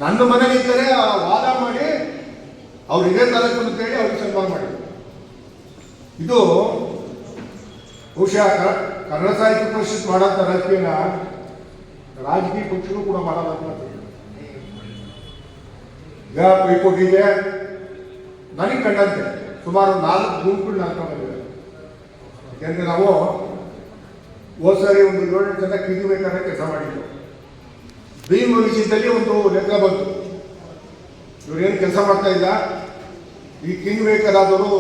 ನನ್ನ ಮನೇಲಿ ಇದ್ದರೆ ವಾದ ಮಾಡಿ ಅವ್ರು ಇದೇ ತಾಲೂಕು ಅಂತ ಹೇಳಿ ಅವ್ರಿಗೆ ಸನ್ಮಾನ ಮಾಡಿದ್ರು. ಇದು ಬಹುಶಃ ಕನ್ನಡ ಸಾಹಿತ್ಯ ಪರಿಷತ್ ಮಾಡೋಂಥ ರಾಜಕೀಯನ ರಾಜಕೀಯ ಪಕ್ಷಗಳು ಕೂಡ ಮಾಡೋದಂತ ಈಗ ಪೈಪೋಟಿ ಇದೆ. ನನಗೆ ಕಂಡಂತೆ ಸುಮಾರು 4 ಗುಂಪುಗಳು ನಾಲ್ಕೊಂಡಿದೆ. ಯಾಕೆಂದ್ರೆ ನಾವು ಹೋದ ಸಾರಿ ಒಂದು 7 ಜನ ಕಿರಿಬೇಕಾದ್ರೆ ಕೆಲಸ ಮಾಡಿದ್ದು. ಭೀಮ ವಿಷಯದಲ್ಲಿ ಒಂದು ಲೆಕ್ಕ ಬಂತು, ಇವ್ರೇನು ಕೆಲಸ ಮಾಡ್ತಾ ಇಲ್ಲ, ಈ ಕಿಂಗ್ ಮೇಕರ್ ಆದವರು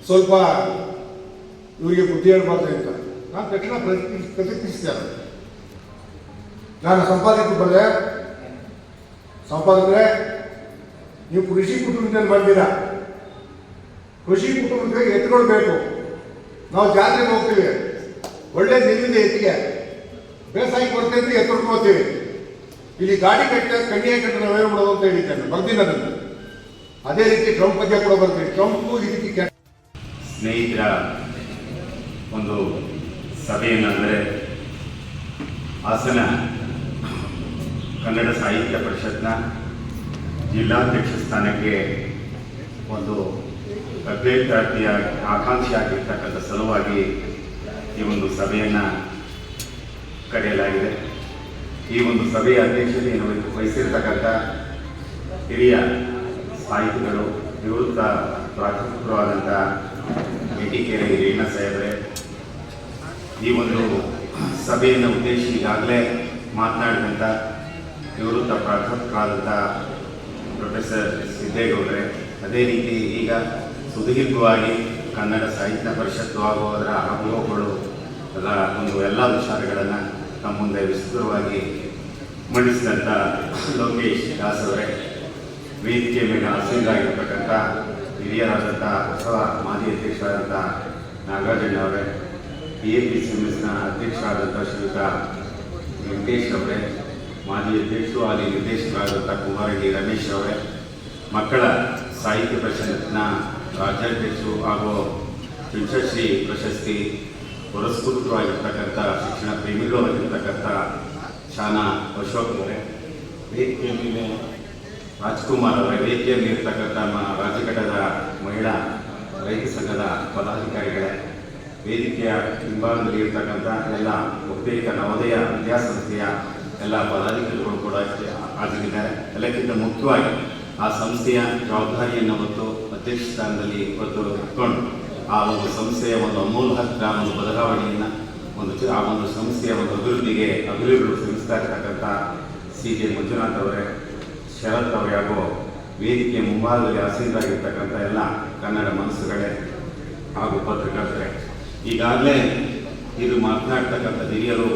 ಸ್ವಲ್ಪ ಇವರಿಗೆ ಬುದ್ಧಿ ಹೇಳ್ಬಾರ್ದು ಅಂತ ನಾನು ತಕ್ಷಣ ಪ್ರತಿಕ್ರಿಯಿಸಿದೆ. ನಾನು ಸಂಪಾದಕರು ಬರದೆ, ಸಂಪಾದಕರೇ ನೀವು ಕೃಷಿ ಕುಟುಂಬದಲ್ಲಿ ಬಂದಿರಾ, ಕೃಷಿ ಕುಟುಂಬಕ್ಕೆ ಎತ್ಕೊಳ್ಬೇಕು. ನಾವು ಜಾತ್ರೆಗೆ ಹೋಗ್ತೀವಿ, ಒಳ್ಳೆ ನಿಲ್ಲಿದೆ ಎತ್ತಿಗೆ ಬೇಸಾಯಕ್ಕೆ ಬರ್ತೈತೆ ಎತ್ಕೊಳ್ತೀವಿ. ಇಲ್ಲಿ ಗಾಡಿ ಕಣ್ಣಿಗೆ ಕಟ್ಟ ನಾವೇನು ಮಾಡೋದು ಅಂತ ಹೇಳಿದ್ದೇನೆ, ಬರ್ತೀನಿ ಅದನ್ನು. ಅದೇ ರೀತಿ ಟ್ರಂಪ್ ಬಗ್ಗೆ ಕೂಡ ಬರ್ತೀವಿ. ಟ್ರಂಪ್ ಈ ರೀತಿ ಸ್ನೇಹಿತರ ಒಂದು ಸಭೆಯನ್ನೆಂದರೆ ಹಾಸನ ಕನ್ನಡ ಸಾಹಿತ್ಯ ಪರಿಷತ್ನ ಜಿಲ್ಲಾಧ್ಯಕ್ಷ ಸ್ಥಾನಕ್ಕೆ ಒಂದು ಅಭ್ಯರ್ಥಿಯ ಆಕಾಂಕ್ಷಿ ಆಗಿರ್ತಕ್ಕಂಥ ಸಲುವಾಗಿ ಈ ಒಂದು ಸಭೆಯನ್ನು ಕರೆಯಲಾಗಿದೆ. ಈ ಒಂದು ಸಭೆಯ ಅಧ್ಯಕ್ಷತೆಯನ್ನು ವಹಿಸಿರ್ತಕ್ಕಂಥ ಹಿರಿಯ ಸಾಹಿತಿಗಳು, ನಿವೃತ್ತ ಪ್ರಾಧ್ಯಾಪಕರು ಆದಂಥ ಮೆಟಿಕೆರೆ ಹಿರಿಯಣ್ಣ ಸಾಹೇಬ್ರೆ, ಈ ಒಂದು ಸಭೆಯನ್ನು ಉದ್ದೇಶಿಸಿ ಈಗಾಗಲೇ ಮಾತನಾಡಿದಂಥ ನಿವೃತ್ತ ಪ್ರಾಧ್ಯಾಪಕರಾದಂಥ ಪ್ರೊಫೆಸರ್ ಸಿದ್ದೇಗೌಡ್ರೆ, ಅದೇ ರೀತಿ ಈಗ ಸುದೀರ್ಘವಾಗಿ ಕನ್ನಡ ಸಾಹಿತ್ಯ ಪರಿಷತ್ತು ಹಾಗೂ ಅದರ ಅನುಭವಗಳು ಎಲ್ಲ ವಿಚಾರಗಳನ್ನು ನಮ್ಮ ಮುಂದೆ ವಿಸ್ತೃತವಾಗಿ ಮಂಡಿಸಿದಂಥ ಲೋಕೇಶ್ ದಾಸ್ ಅವರೇ, ವೇದಿಕೆ ಮೇಲೆ ಆಸೀನರಾಗಿರ್ತಕ್ಕಂಥ ಹಿರಿಯರಾದಂಥ ಅಥವಾ ಮಾಜಿ ಅಧ್ಯಕ್ಷರಾದಂಥ ನಾಗಾರ್ಜುನ ಅವರೇ, APCMSನ ಅಧ್ಯಕ್ಷರಾದಂಥ ಶ್ರೀಯುತ ವೆಂಕಟೇಶ್ ಅವರೇ, ಮಾಜಿ ಅಧ್ಯಕ್ಷರು ಹಾಗೆ ನಿರ್ದೇಶಕರಾದಂಥ ಕುಮಾರಗಿ ರಮೇಶ್ ಅವರೇ, ಮಕ್ಕಳ ಸಾಹಿತ್ಯ ಪರಿಷತ್ನ ರಾಜ್ಯಾಧ್ಯಕ್ಷರು ಹಾಗೂ ಪಿಂಚಶ್ರೀ ಪ್ರಶಸ್ತಿ ಪುರಸ್ಕೃತರಾಗಿರ್ತಕ್ಕಂಥ ಶಿಕ್ಷಣ ಪ್ರೇಮಿಗಳು ಆಗಿರ್ತಕ್ಕಂಥ ಶಾನಾ ಅಶೋಕ್ ಅವರೇ, ವೇದಿಕೆ ಮೇಲೆ ರಾಜ್ಕುಮಾರ್ ಅವರೇ, ವೇದಿಕೆಯಲ್ಲಿ ಇರ್ತಕ್ಕಂಥ ರಾಜ್ಯಘಟ್ಟದ ಮಹಿಳಾ ರೈತ ಸಂಘದ ಪದಾಧಿಕಾರಿಗಳೇ, ವೇದಿಕೆಯ ಹಿಂಭಾಗದಲ್ಲಿ ಇರ್ತಕ್ಕಂಥ ಎಲ್ಲ ಬಹುತೇಕ ನವೋದಯ ವಿದ್ಯಾಸಂಸ್ಥೆಯ ಎಲ್ಲ ಪದಾಧಿಕಾರಿಗಳು ಕೂಡ ಹಾಜರಿದ್ದಾರೆ. ಎಲ್ಲಕ್ಕಿಂತ ಮುಖ್ಯವಾಗಿ ಆ ಸಂಸ್ಥೆಯ ಜವಾಬ್ದಾರಿಯನ್ನು ಹೊತ್ತು ಅಧ್ಯಕ್ಷ ಸ್ಥಾನದಲ್ಲಿ ಹೊತ್ತು ಇಟ್ಕೊಂಡು ಆ ಒಂದು ಸಂಸ್ಥೆಯ ಒಂದು ಅಮೂಲ್ಯ ಒಂದು ಬದಲಾವಣೆಯನ್ನು ಆ ಒಂದು ಸಂಸ್ಥೆಯ ಒಂದು ಅಭಿವೃದ್ಧಿಗಳು ಶ್ರಮಿಸ್ತಾ ಇರ್ತಕ್ಕಂಥ CJ ಮಂಜುನಾಥ್ ಅವರೇ, ಶರತ್ ಅವರೇ ಹಾಗೂ ವೇದಿಕೆಯ ಮುಂಭಾಗದಲ್ಲಿ ಆಸೀನರಾಗಿರ್ತಕ್ಕಂಥ ಎಲ್ಲ ಕನ್ನಡ ಮನಸ್ಸುಗಳೇ ಹಾಗೂ ಪತ್ರಕರ್ತರೇ, ಈಗಾಗಲೇ ಇದು ಮಾತನಾಡ್ತಕ್ಕಂಥ ಹಿರಿಯರು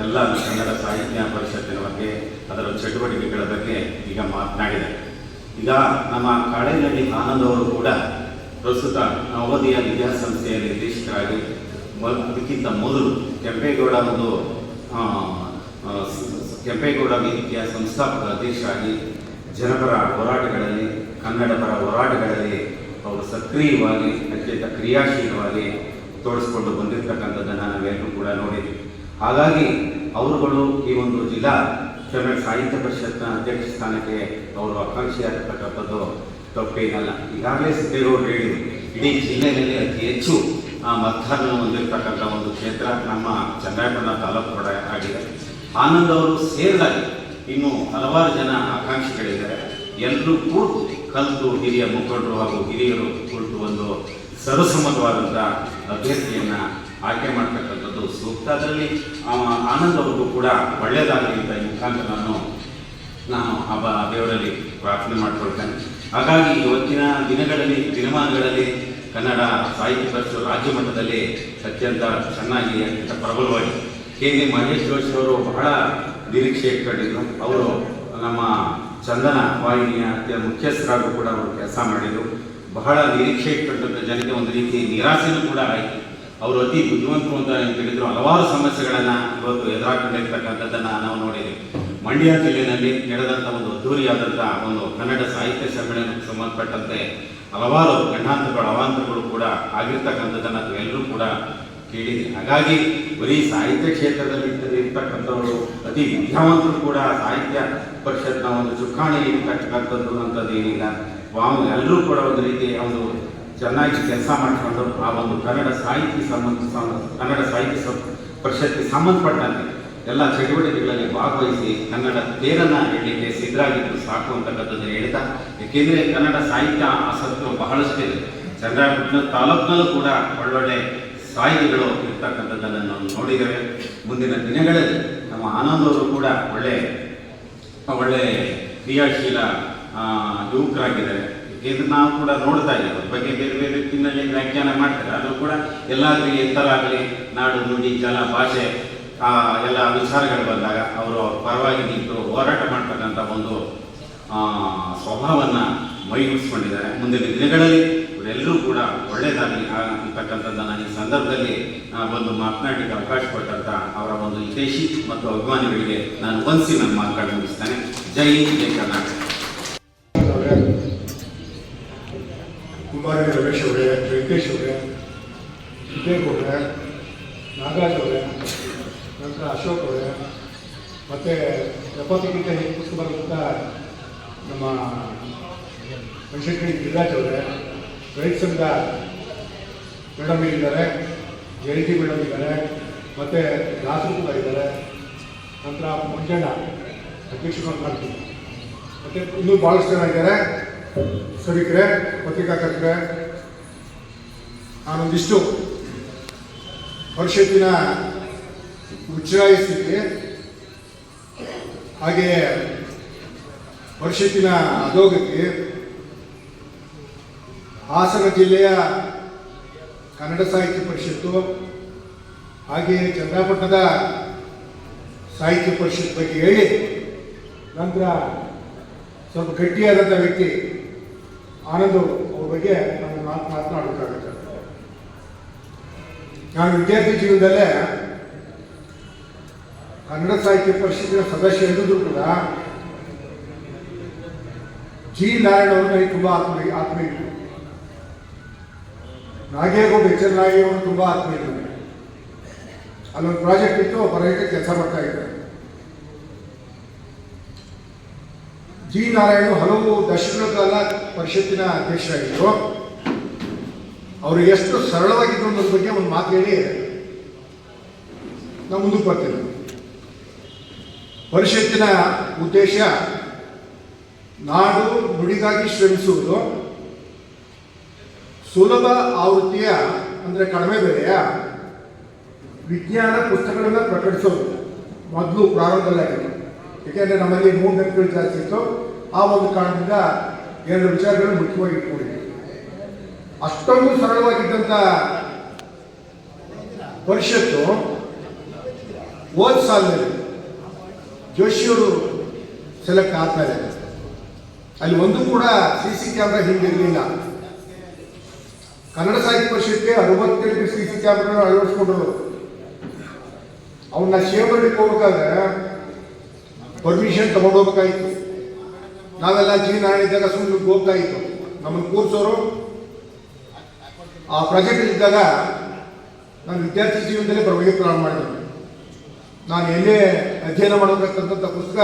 ಎಲ್ಲ ಕನ್ನಡ ಸಾಹಿತ್ಯ ಪರಿಷತ್ತಿನ ಬಗ್ಗೆ, ಅದರ ಚಟುವಟಿಕೆಗಳ ಬಗ್ಗೆ ಈಗ ಮಾತನಾಡಿದೆ. ಈಗ ನಮ್ಮ ಕಾಡೇನಹಳ್ಳಿ ಆನಂದ್ ಅವರು ಕೂಡ ಪ್ರಸ್ತುತ ನವೋದಯ ವಿದ್ಯಾಸಂಸ್ಥೆಯ ನಿರ್ದೇಶಕರಾಗಿ ಅದಕ್ಕಿಂತ ಮೊದಲು ಕೆಂಪೇಗೌಡ ವೇದಿಕೆಯ ಸಂಸ್ಥಾಪಕ ಅಧ್ಯಕ್ಷರಾಗಿ ಜನಪರ ಹೋರಾಟಗಳಲ್ಲಿ, ಕನ್ನಡ ಪರ ಹೋರಾಟಗಳಲ್ಲಿ ಅವರು ಸಕ್ರಿಯವಾಗಿ ಅತ್ಯಂತ ಕ್ರಿಯಾಶೀಲವಾಗಿ ತೋರಿಸಿಕೊಂಡು ಬಂದಿರತಕ್ಕಂಥದ್ದನ್ನು ನಾವೆಲ್ಲರೂ ಕೂಡ ನೋಡಿದ್ವಿ. ಹಾಗಾಗಿ ಅವರುಗಳು ಈ ಒಂದು ಜಿಲ್ಲಾ ಕನ್ನಡ ಸಾಹಿತ್ಯ ಪರಿಷತ್ನ ಅಧ್ಯಕ್ಷ ಸ್ಥಾನಕ್ಕೆ ಅವರು ಆಕಾಂಕ್ಷಿಯಾಗಿರ್ತಕ್ಕಂಥದ್ದು ತಪ್ಪೇನಲ್ಲ. ಈಗಾಗಲೇ ಸಿದ್ದೇಗೌಡರು ಹೇಳಿದರು, ಇಡೀ ಜಿಲ್ಲೆಯಲ್ಲಿ ಅತಿ ಹೆಚ್ಚು ಮತದಾರನ್ನು ಹೊಂದಿರತಕ್ಕಂಥ ಒಂದು ಕ್ಷೇತ್ರ ನಮ್ಮ ಚನ್ನರಾಯಪಟ್ಟಣ ತಾಲೂಕು ಕೂಡ ಆಗಿದೆ. ಆನಂದ್ ಅವರು ಸೇರಿದಾಗಿ ಇನ್ನೂ ಹಲವಾರು ಜನ ಆಕಾಂಕ್ಷಿಗಳಿದ್ದಾರೆ. ಎಲ್ಲರೂ ಕೂತು ಕಲಿತು ಹಿರಿಯ ಮುಖಂಡರು ಹಾಗೂ ಹಿರಿಯರು ಕುರಿತು ಒಂದು ಸರ್ವಸಮ್ಮತವಾದಂಥ ಅಭ್ಯರ್ಥಿಯನ್ನು ಆಯ್ಕೆ ಮಾಡ್ತಕ್ಕಂಥದ್ದು ಸೂಕ್ತ. ಅದರಲ್ಲಿ ಆನಂದ್ ಅವ್ರಿಗೂ ಕೂಡ ಒಳ್ಳೆಯದಾಗಲಿ ಅಂತ ಈ ಮುಖಾಂತರ ನಾನು ಹಬ್ಬ ದೇವರಲ್ಲಿ ಪ್ರಾರ್ಥನೆ ಮಾಡ್ಕೊಳ್ತೇನೆ. ಹಾಗಾಗಿ ಇವತ್ತಿನ ದಿನಮಾನಗಳಲ್ಲಿ ಕನ್ನಡ ಸಾಹಿತ್ಯ ಪರಿಷತ್ತು ರಾಜ್ಯ ಮಟ್ಟದಲ್ಲಿ ಅತ್ಯಂತ ಚೆನ್ನಾಗಿ ಅತ್ಯಂತ ಪ್ರಬಲವಾಗಿ KV ಮಹೇಶ್ ಜೋಶಿ ಅವರು ಬಹಳ ನಿರೀಕ್ಷೆ ಇಟ್ಕೊಂಡಿದ್ರು. ಅವರು ನಮ್ಮ ಚಂದನ ವಾಹಿನಿಯ ಮುಖ್ಯಸ್ಥರಾಗೂ ಕೂಡ ಅವರು ಕೆಲಸ ಮಾಡಿದರು. ಬಹಳ ನಿರೀಕ್ಷೆ ಇಟ್ಟಂಥ ಜನಕ್ಕೆ ಒಂದು ರೀತಿ ನಿರಾಸೆನೂ ಕೂಡ ಆಯಿತು. ಅವರು ಅತಿ ಬುದ್ಧಿವಂತರು ಅಂತ ತಿಳಿದ್ರು. ಹಲವಾರು ಸಮಸ್ಯೆಗಳನ್ನು ಇವತ್ತು ಎದುರಾಕೊಂಡಿರ್ತಕ್ಕಂಥದ್ದನ್ನು ನಾವು ನೋಡಿದ್ದೀವಿ. ಮಂಡ್ಯ ಜಿಲ್ಲೆಯಲ್ಲಿ ನಡೆದಂಥ ಒಂದು ಅದ್ದೂರಿಯಾದಂಥ ಒಂದು ಕನ್ನಡ ಸಾಹಿತ್ಯ ಸಮ್ಮೇಳನಕ್ಕೆ ಸಂಬಂಧಪಟ್ಟಂತೆ ಹಲವಾರು ಗಂಡಾಂತರಗಳು ಅವಾಂತರಗಳು ಕೂಡ ಆಗಿರ್ತಕ್ಕಂಥದ್ದನ್ನು ಎಲ್ಲರೂ ಕೂಡ ಕೇಳಿದೆ. ಹಾಗಾಗಿ ಬರೀ ಸಾಹಿತ್ಯ ಕ್ಷೇತ್ರದಲ್ಲಿ ಇರ್ತಕ್ಕಂಥವರು ಅತಿ ವಿದ್ಯಾವಂತರು ಕೂಡ ಸಾಹಿತ್ಯ ಪರಿಷತ್ನ ಒಂದು ಚುಕ್ಕಾಣಿ ಇರ್ತಕ್ಕಂಥದ್ದು ಅಂಥದ್ದು ಏನಿಲ್ಲ. ಎಲ್ಲರೂ ಕೂಡ ಒಂದು ರೀತಿ ಒಂದು ಚೆನ್ನಾಗಿ ಕೆಲಸ ಮಾಡಿಕೊಂಡು ಆ ಒಂದು ಕನ್ನಡ ಸಾಹಿತ್ಯ ಪರಿಷತ್ಗೆ ಸಂಬಂಧಪಟ್ಟಂತೆ ಎಲ್ಲ ಚಟುವಟಿಕೆಗಳಲ್ಲಿ ಭಾಗವಹಿಸಿ ಕನ್ನಡ ತೇರನ್ನು ಹೇಳಲಿಕ್ಕೆ ಸಿದ್ಧರಾಗಿದ್ದು ಸಾಕು ಅಂತಕ್ಕಂಥದ್ದು ಹೇಳ್ತಾ, ಏಕೆಂದರೆ ಕನ್ನಡ ಸಾಹಿತ್ಯ ಆಸಕ್ತರು ಬಹಳಷ್ಟಿದೆ. ಚಂದ್ರಪಟ್ಟಣ ತಾಲೂಕಿನಲ್ಲೂ ಕೂಡ ಒಳ್ಳೊಳ್ಳೆ ಸಾಹಿತಿಗಳು ಇರ್ತಕ್ಕಂಥದ್ದನ್ನು ನಾವು ನೋಡಿದ್ದೇವೆ. ಮುಂದಿನ ದಿನಗಳಲ್ಲಿ ನಮ್ಮ ಆನಂದ್ ಅವರು ಕೂಡ ಒಳ್ಳೆ ಕ್ರಿಯಾಶೀಲ ಯುವಕರಾಗಿದ್ದಾರೆ. ಏಕೆಂದರೆ ನಾವು ಕೂಡ ನೋಡ್ತಾ ಇದ್ದೀವಿ ಅದ್ರ ಬಗ್ಗೆ ಬೇರೆ ಬೇರೆ ರೀತಿಯಲ್ಲಿ ವ್ಯಾಖ್ಯಾನ ಮಾಡ್ತಾರೆ. ಅದು ಕೂಡ ಎಲ್ಲಾಗಲಿ ಎತ್ತರಾಗಲಿ ನಾಡು ನುಡಿ ಜಲ ಭಾಷೆ ಎಲ್ಲ ವಿಚಾರಗಳು ಬಂದಾಗ ಅವರು ಪರವಾಗಿ ನಿಂತು ಹೋರಾಟ ಮಾಡ್ತಕ್ಕಂಥ ಒಂದು ಸ್ವಭಾವವನ್ನು ಮೈಗೂಡಿಸ್ಕೊಂಡಿದ್ದಾರೆ. ಮುಂದಿನ ದಿನಗಳಲ್ಲಿ ಇವರೆಲ್ಲರೂ ಕೂಡ ಒಳ್ಳೆಯದಾಗಲಿ ಅಂತಕ್ಕಂಥದ್ದನ್ನು ಈ ಸಂದರ್ಭದಲ್ಲಿ ಒಂದು ಮಾತನಾಡಲಿಕ್ಕೆ ಅವಕಾಶ ಕೊಟ್ಟಂಥ ಅವರ ಒಂದು ಹಿತೈಷಿ ಮತ್ತು ಅಭಿಮಾನಿಗಳಿಗೆ ನಾನು ವಂದಿಸಿ ನನ್ನ ಮಾತುಗಳನ್ನು ಮುಗಿಸ್ತೇನೆ. ಜೈ ಹಿಂದ್, ಜೈ ಕರ್ನಾಟಕ. ಕುಮಾರಿ ರಮೇಶ್ ಅವರೇ, ವೆಂಕಟೇಶ್ ಅವರೇ, ಸಿದ್ದೇಗೌಡ್ರೆ, ನಾಗರಾಜ್ ಅವರೇ, ನಂತರ ಅಶೋಕ್ ಅವರೇ, ಮತ್ತು 70ಕ್ಕಿಂತ ಹೆಚ್ಚು ಪುಸ್ತಕ ಬರೆದಂಥ ನಮ್ಮ ಮನುಷ್ಯಕಿ ಗಿರಿರಾಜ್ ಅವರೇ, ರೈತ ಸಂಘ ಮೇಡಮ್ ಇದ್ದಾರೆ, ಜಯಂತಿ ಮೇಡಮ್ ಇದ್ದಾರೆ, ಮತ್ತು ದಾಸರು ಕೂಡ ಇದ್ದಾರೆ. ನಂತರ ಮಂಜಣ್ಣ ಅಧ್ಯಕ್ಷರು ಮಾಡ್ತೀವಿ. ಮತ್ತು ಇನ್ನೂ ಭಾಳಷ್ಟು ಜನ ಇದ್ದಾರೆ. ಸಭಿಕರೇ, ಪತ್ರಿಕಾಕರ್ತರೆ, ನಾನೊಂದಿಷ್ಟು ಪರಿಷತ್ತಿನ ಉಚ್ಚಾಯ ಸ್ಥಿತಿ ಹಾಗೆಯೇ ಪರಿಷತ್ತಿನ ಅಧೋಗತಿ, ಹಾಸನ ಜಿಲ್ಲೆಯ ಕನ್ನಡ ಸಾಹಿತ್ಯ ಪರಿಷತ್ತು ಹಾಗೆಯೇ ಚನ್ನಪಟ್ಟಣದ ಸಾಹಿತ್ಯ ಪರಿಷತ್ ಬಗ್ಗೆ ಹೇಳಿ ನಂತರ ಸ್ವಲ್ಪ ಗಟ್ಟಿಯಾದಂಥ ವ್ಯಕ್ತಿ ಆನಂದ್ ಅವ್ರ ಬಗ್ಗೆ ನಾನು ಮಾತನಾಡಬೇಕಾಗುತ್ತೆ. ನಾನು ವಿದ್ಯಾರ್ಥಿ ಜೀವನದಲ್ಲೇ ಕನ್ನಡ ಸಾಹಿತ್ಯ ಪರಿಷತ್ತಿನ ಸದಸ್ಯ ಇದ್ದರೂ ಕೂಡ ಜಿ ನಾರಾಯಣ ಅವರು ನನಗೆ ತುಂಬ ಆತ್ಮೀಯ. ನಾಗೇಗೌಡ ಎಚ್ ಎನ್ ನಾಗೇಗೌಡ ತುಂಬ ಆತ್ಮೀಯ. ಅಲ್ಲೊಂದು ಪ್ರಾಜೆಕ್ಟ್ ಇತ್ತು, ಹೊರಗೆ ಕೆಲಸ ಮಾಡ್ತಾ ಇದ್ದಾರೆ. ಜಿ ನಾರಾಯಣ ಹಲವು ದಶಕಗಳ ಕಾಲ ಪರಿಷತ್ತಿನ ಅಧ್ಯಕ್ಷರಾಗಿದ್ದರು. ಅವರು ಎಷ್ಟು ಸರಳವಾಗಿದ್ದರು ಅನ್ನೋದ್ರ ಬಗ್ಗೆ ಒಂದು ಮಾತು ಹೇಳಿ ನಾವು ಮುಂದಕ್ಕೆ ಬರ್ತೀವಿ. ಪರಿಷತ್ತಿನ ಉದ್ದೇಶ ನಾಡು ನುಡಿಗಾಗಿ ಶ್ರಮಿಸುವುದು, ಸುಲಭ ಆವೃತ್ತಿಯ ಅಂದರೆ ಕಡಿಮೆ ಬೆಲೆಯ ವಿಜ್ಞಾನ ಪುಸ್ತಕಗಳನ್ನು ಪ್ರಕಟಿಸೋದು ಮೊದಲು ಪ್ರಾರಂಭದಲ್ಲಾಗಿತ್ತು. ಏಕೆಂದರೆ ನಮ್ಮಲ್ಲಿ ಮೂಢನಂಬಿಕೆಗಳು ಜಾಸ್ತಿ ಇತ್ತು. ಆ ಒಂದು ಕಾರಣದಿಂದ ಎರಡು ವಿಚಾರಗಳನ್ನು ಮುಖ್ಯವಾಗಿ ಇಟ್ಕೊಂಡಿದ್ವಿ. ಅಷ್ಟೊಂದು ಸರಳವಾಗಿದ್ದಂಥ ಪರಿಷತ್ತು ಹೋದ ಸಾಲಿನಲ್ಲಿ ಜೋಶಿಯವರು ಸೆಲೆಕ್ಟ್ ಆಗ್ತಾರೆ. ಅಲ್ಲಿ ಒಂದು ಕೂಡ CC ಕ್ಯಾಮ್ರಾ ಹಿಂದಿರಲಿಲ್ಲ. ಕನ್ನಡ ಸಾಹಿತ್ಯ ಪರಿಷತ್ಗೆ 68 CC ಕ್ಯಾಮ್ರಾ ಅಳವಡಿಸ್ಕೊಂಡ್ರು. ಅವನ್ನ ಶೇವರ್ಡಿಗೆ ಹೋಗ್ಬೇಕಾದ್ರೆ ಪರ್ಮಿಷನ್ ತಗೊಂಡು ಹೋಗ್ಬೇಕಾಗಿತ್ತು. ನಾವೆಲ್ಲ ಜಿ ನಾರಾಯಣ ಇದ್ದಾಗ ಸುಮ್ಮನೆ ಹೋಗ್ತಾ ಇತ್ತು. ನಮ್ಮನ್ನು ಕೂರಿಸೋರು ಆ ಪ್ರಾಜೆಕ್ಟ್ ಇದ್ದಾಗ ನಾನು ವಿದ್ಯಾರ್ಥಿ ಜೀವನದಲ್ಲೇ ಬರವಣಿಗೆ ಪ್ರಾರಂಭ ಮಾಡಿದೆ. ನಾನು ಎಲ್ಲೇ ಅಧ್ಯಯನ ಮಾಡಬೇಕಂತ ಪುಸ್ತಕ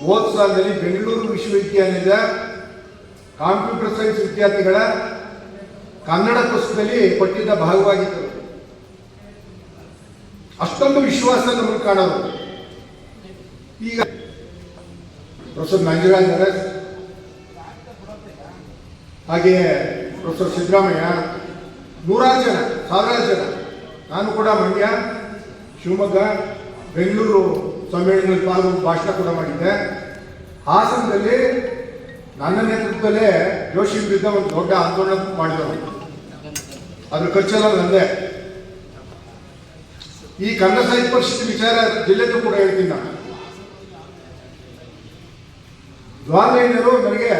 ಹೋದ ಸಾಲಿನಲ್ಲಿ ಬೆಂಗಳೂರು ವಿಶ್ವವಿದ್ಯಾಲಯದ ಕಂಪ್ಯೂಟರ್ ಸೈನ್ಸ್ ವಿದ್ಯಾರ್ಥಿಗಳ ಕನ್ನಡ ಪುಸ್ತಕದಲ್ಲಿ ಪಠ್ಯದ ಭಾಗವಾಗಿತ್ತು. ಅಷ್ಟೊಂದು ವಿಶ್ವಾಸ ನಮಗೆ ಕಾಣೋದು. ಈಗ ಪ್ರೊಫೆಸರ್ ಮಂಜುರಾಜ್ ಅರಸ್, ಹಾಗೆಯೇ ಪ್ರೊಫೆಸರ್ ಸಿದ್ದರಾಮಯ್ಯ, ನೂರಾರು ಜನ, ಸಾವಿರಾರು ಜನ. ನಾನು ಕೂಡ ಮಂಡ್ಯ, ಶಿವಮೊಗ್ಗ, ಬೆಂಗಳೂರು ಸಮ್ಮೇಳನದಲ್ಲಿ ಪಾಲ್ಗೊಂಡು ಭಾಷಣ ಕೂಡ ಮಾಡಿದ್ದೆ. ಹಾಸನದಲ್ಲಿ ನನ್ನ ನೇತೃತ್ವದಲ್ಲೇ ಜೋಶಿ ವಿರುದ್ಧ ಒಂದು ದೊಡ್ಡ ಆಂದೋಲನ ಮಾಡಿದವರು. ಅದ್ರ ಖರ್ಚೆಲ್ಲ ನಂದೇ. ಈ ಕನ್ನಡ ಸಾಹಿತ್ಯ ಪರಿಷತ್ ವಿಚಾರ ಜಿಲ್ಲೆಗೂ ಕೂಡ ಹೇಳ್ತೀನಿ. ನಾನು ದ್ವಾರಲೈನರು ನನಗೆ